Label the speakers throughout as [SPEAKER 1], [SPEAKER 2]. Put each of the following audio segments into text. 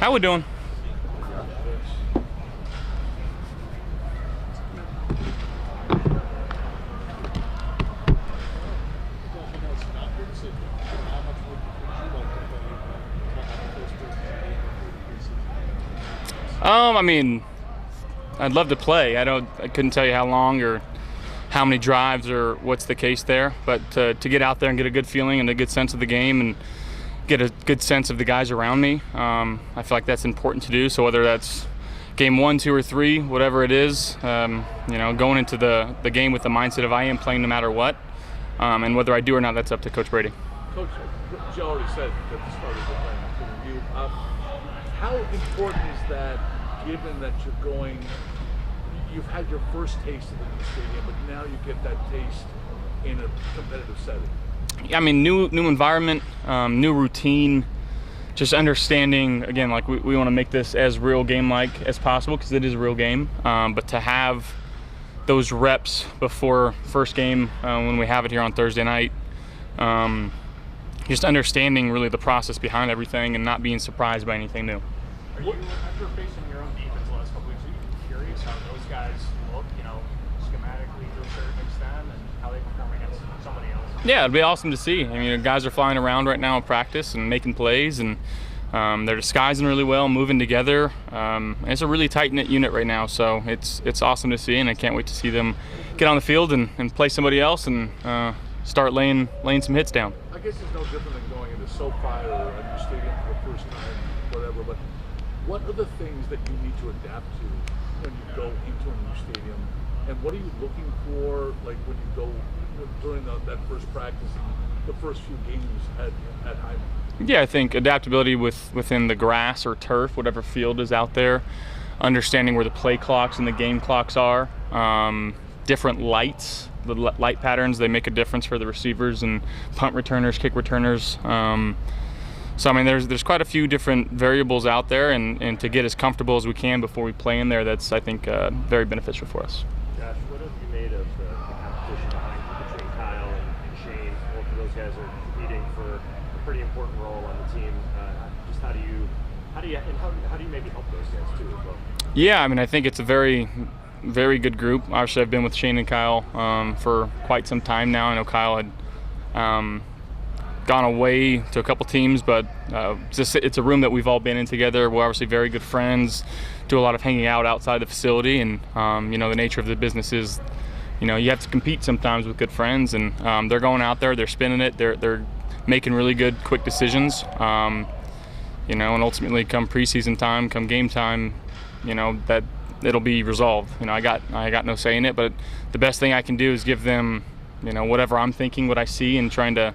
[SPEAKER 1] How we doing? I mean, I'd love to play. I couldn't tell you how long or how many drives or what's the case there, but to get out there and get a good feeling and a good sense of the game and get a good sense of the guys around me, I feel like that's important to do. So whether that's game 1, 2, or 3, whatever it is, going into the game with the mindset of I am playing no matter what, and whether I do or not, that's up to Coach Brady.
[SPEAKER 2] Coach, you already said that the starters are playing for you. How important is that, given that you've had your first taste of the new stadium, but now you get that taste in a competitive setting?
[SPEAKER 1] I mean, new environment, new routine, just understanding, again, like we want to make this as real game-like as possible because it is a real game, but to have those reps before first game when we have it here on Thursday night, just understanding really the process behind everything and not being surprised by anything new.
[SPEAKER 3] Are you, after facing your own defense the last couple weeks, are you curious how those guys look, schematically to a certain extent, and how they perform against somebody else?
[SPEAKER 1] Yeah, it'd be awesome to see. I mean, guys are flying around right now in practice and making plays, and they're disguising really well, moving together. And it's a really tight-knit unit right now, so it's awesome to see, and I can't wait to see them get on the field and play somebody else and start laying some hits down.
[SPEAKER 2] I guess it's no different than going into SoFi or a new stadium for the first time, whatever, but what are the things that you need to adapt to when you go into a new stadium? And what are you looking for, like when you go during that first practice and the first few games at Hyman?
[SPEAKER 1] Yeah, I think adaptability within the grass or turf, whatever field is out there, understanding where the play clocks and the game clocks are, different lights, the light patterns, they make a difference for the receivers and punt returners, kick returners. So I mean, there's quite a few different variables out there, and to get as comfortable as we can before we play in there, that's, I think, very beneficial for us.
[SPEAKER 3] Josh, what have you made of the competition between Kyle and Shane? Both of those guys are competing for a pretty important role on the team. Just how do you maybe help those guys too as well? Yeah,
[SPEAKER 1] I mean, I think it's a very good group. Obviously, I've been with Shane and Kyle for quite some time now. I know Kyle had gone away to a couple teams, but it's a room that we've all been in together. We're obviously very good friends, do a lot of hanging out outside the facility, and the nature of the business is, you have to compete sometimes with good friends, and they're going out there, they're spinning it, they're making really good, quick decisions, and ultimately come preseason time, come game time, that it'll be resolved. I got no say in it, but the best thing I can do is give them, whatever I'm thinking, what I see, and trying to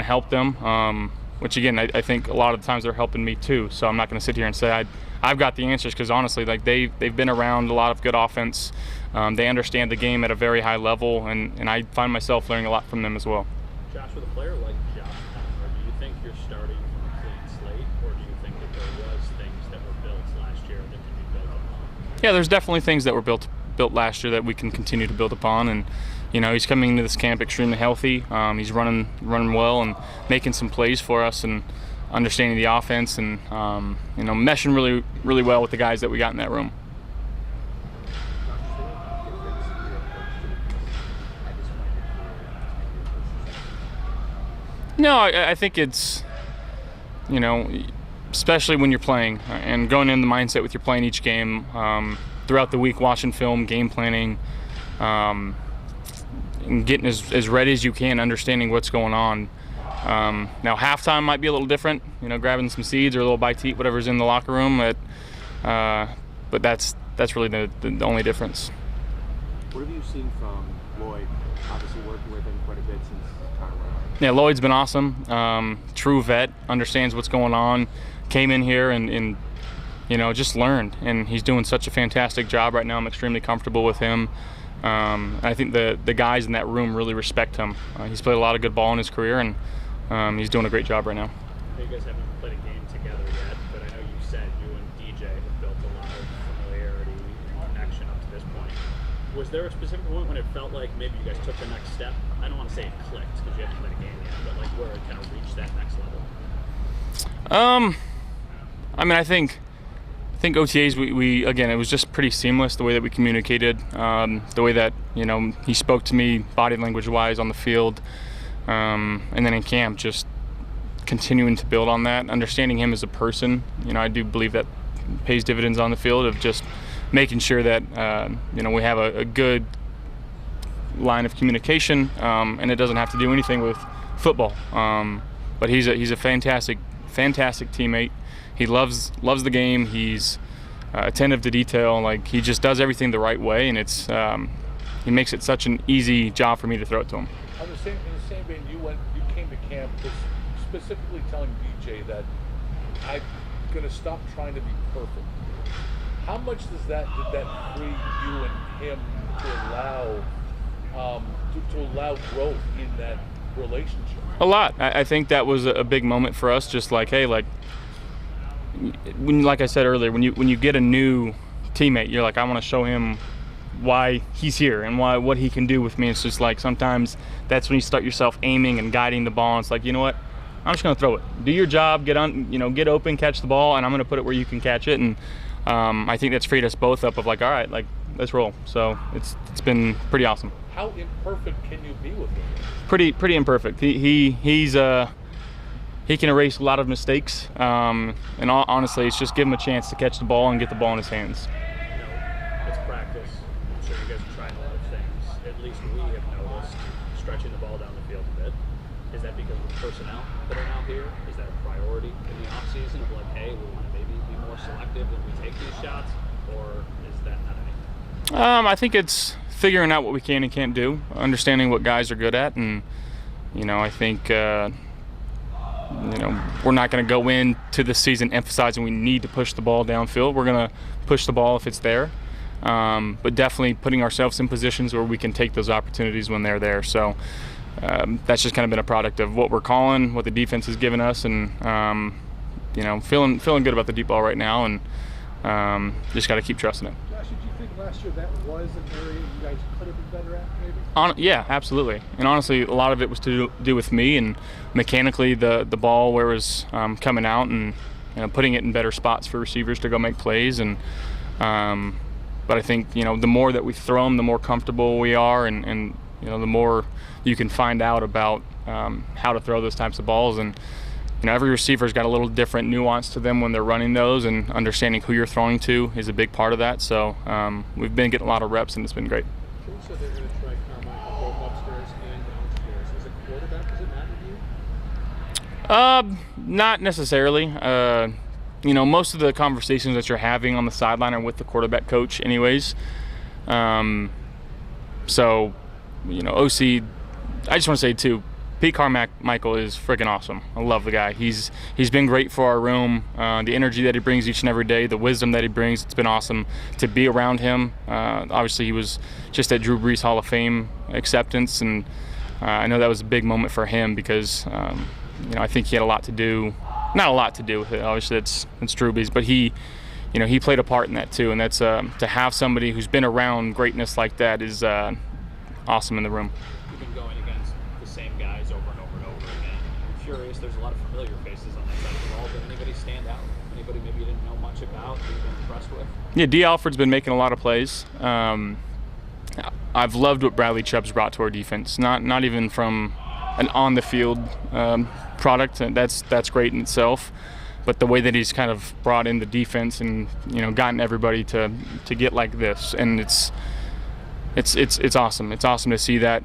[SPEAKER 1] help them, which again, I think a lot of the times they're helping me too. So I'm not going to sit here and say I've got the answers, because honestly, like they've been around a lot of good offense. They understand the game at a very high level, and I find myself learning a lot from them as well.
[SPEAKER 4] Josh, with a player like Josh, do you think you're starting from a clean slate, or do you think that there was things that were built last year that can be built upon?
[SPEAKER 1] Yeah, there's definitely things that were built last year that we can continue to build upon, and he's coming into this camp extremely healthy. He's running well and making some plays for us and understanding the offense and meshing really well with the guys that we got in that room. No, I think it's, especially when you're playing and going in the mindset with you're playing each game, throughout the week, watching film, game planning, and getting as ready as you can, understanding what's going on. Now halftime might be a little different, grabbing some seeds or a little bite to eat, whatever's in the locker room. But that's really the only difference.
[SPEAKER 5] What have you seen from Lloyd? Obviously working with him quite a bit since Conway.
[SPEAKER 1] Yeah, Lloyd's been awesome. True vet, understands what's going on. Came in here and just learned, and he's doing such a fantastic job right now. I'm extremely comfortable with him. I think the guys in that room really respect him. He's played a lot of good ball in his career, and he's doing a great job right now.
[SPEAKER 4] You guys haven't played a game together yet, but I know you said you and DJ have built a lot of familiarity and connection up to this point. Was there a specific point when it felt like maybe you guys took the next step? I don't want to say it clicked because you haven't played a game yet, but like where it kind of reached that next level?
[SPEAKER 1] I mean, I think think OTAs, we again, it was just pretty seamless the way that we communicated, the way that he spoke to me body language wise on the field, and then in camp just continuing to build on that, understanding him as a person. I do believe that pays dividends on the field of just making sure that we have a good line of communication, and it doesn't have to do anything with football. But he's a fantastic teammate. He loves the game. He's attentive to detail. Like, he just does everything the right way, and he makes it such an easy job for me to throw it to him.
[SPEAKER 2] In the same vein, you came to camp specifically telling DJ that I'm going to stop trying to be perfect. How much did that free you and him to allow growth in that relationship?
[SPEAKER 1] A lot. I think that was a big moment for us. Just like, hey, like I said earlier, when you get a new teammate, you're like, I want to show him why he's here and what he can do with me. It's just like sometimes that's when you start yourself aiming and guiding the ball. And it's like, you know what? I'm just going to throw it. Do your job. Get open, catch the ball, and I'm going to put it where you can catch it. And I think that's freed us both up of like, all right, like, let's roll. So it's been pretty awesome.
[SPEAKER 2] How imperfect can you be with him?
[SPEAKER 1] Pretty imperfect. He can erase a lot of mistakes. And honestly, it's just give him a chance to catch the ball and get the ball in his hands.
[SPEAKER 4] It's practice. I'm sure you guys have tried a lot of things. At least we have noticed stretching the ball down the field a bit. Is that because of the personnel that are now here? Is that a priority in the offseason of like, hey, we want to maybe be more selective when we take these shots? Or is that not anything?
[SPEAKER 1] I think it's figuring out what we can and can't do, understanding what guys are good at, and I think we're not going to go into the season emphasizing we need to push the ball downfield. We're going to push the ball if it's there, but definitely putting ourselves in positions where we can take those opportunities when they're there. So that's just kind of been a product of what we're calling, what the defense has given us, and feeling good about the deep ball right now, and just got to keep trusting it.
[SPEAKER 2] Josh, did you think last year that was an area you guys could have been better at, maybe?
[SPEAKER 1] Yeah, absolutely. And honestly, a lot of it was to do with me and mechanically the ball where it was coming out and putting it in better spots for receivers to go make plays. And but I think the more that we throw them, the more comfortable we are, and the more you can find out about how to throw those types of balls. And every receiver's got a little different nuance to them when they're running those, and understanding who you're throwing to is a big part of that. So we've been getting a lot of reps, and it's been great.
[SPEAKER 5] Drew said they're going to try Carmichael both upstairs and downstairs. As a quarterback, does it matter to you?
[SPEAKER 1] Not necessarily. Most of the conversations that you're having on the sideline are with the quarterback coach anyways. So, OC, I just want to say too, Pete Carmichael is freaking awesome. I love the guy. He's been great for our room. The energy that he brings each and every day, the wisdom that he brings, it's been awesome to be around him. Obviously, he was just at Drew Brees Hall of Fame acceptance, and I know that was a big moment for him because I think he had a lot to do. Not a lot to do with it. Obviously, it's Drew Brees, but he played a part in that too. And that's to have somebody who's been around greatness like that is awesome in the room.
[SPEAKER 4] You've been going against the same guys over and over and over again. I'm curious, there's a lot of familiar faces on that side of the ball. Did anybody stand out? Anybody maybe you didn't know much about that you've been impressed with?
[SPEAKER 1] Yeah, D. Alford's been making a lot of plays. I've loved what Bradley Chubb's brought to our defense. Not even from an on-the-field product. That's great in itself. But the way that he's kind of brought in the defense and gotten everybody to get like this, and it's awesome. It's awesome to see that.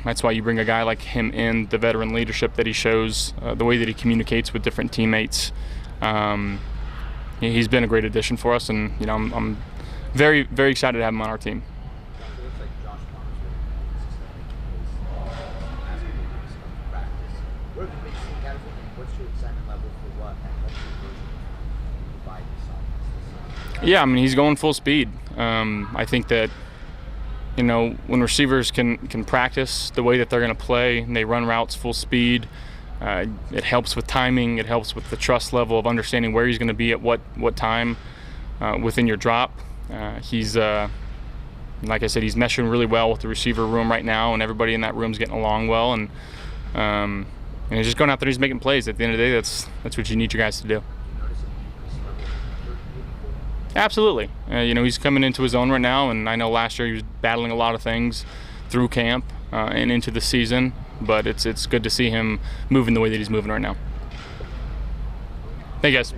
[SPEAKER 1] That's why you bring a guy like him in, the veteran leadership that he shows, the way that he communicates with different teammates. He's been a great addition for us, and I'm very, very excited to have him on our team.
[SPEAKER 5] It looks like Josh Palmer's really practice. What have you been seeing out of him, and what's your excitement level for what provide this offense?
[SPEAKER 1] Yeah, I mean, he's going full speed. I think that when receivers can practice the way that they're going to play and they run routes full speed, it helps with timing. It helps with the trust level of understanding where he's going to be at what time within your drop. He's like I said, he's meshing really well with the receiver room right now, and everybody in that room's getting along well. And he's just going out there, he's making plays. At the end of the day, that's what you need your guys to do. Absolutely. You know, he's coming into his own right now, and I know last year he was battling a lot of things through camp and into the season, but it's good to see him moving the way that he's moving right now. Thank you, guys.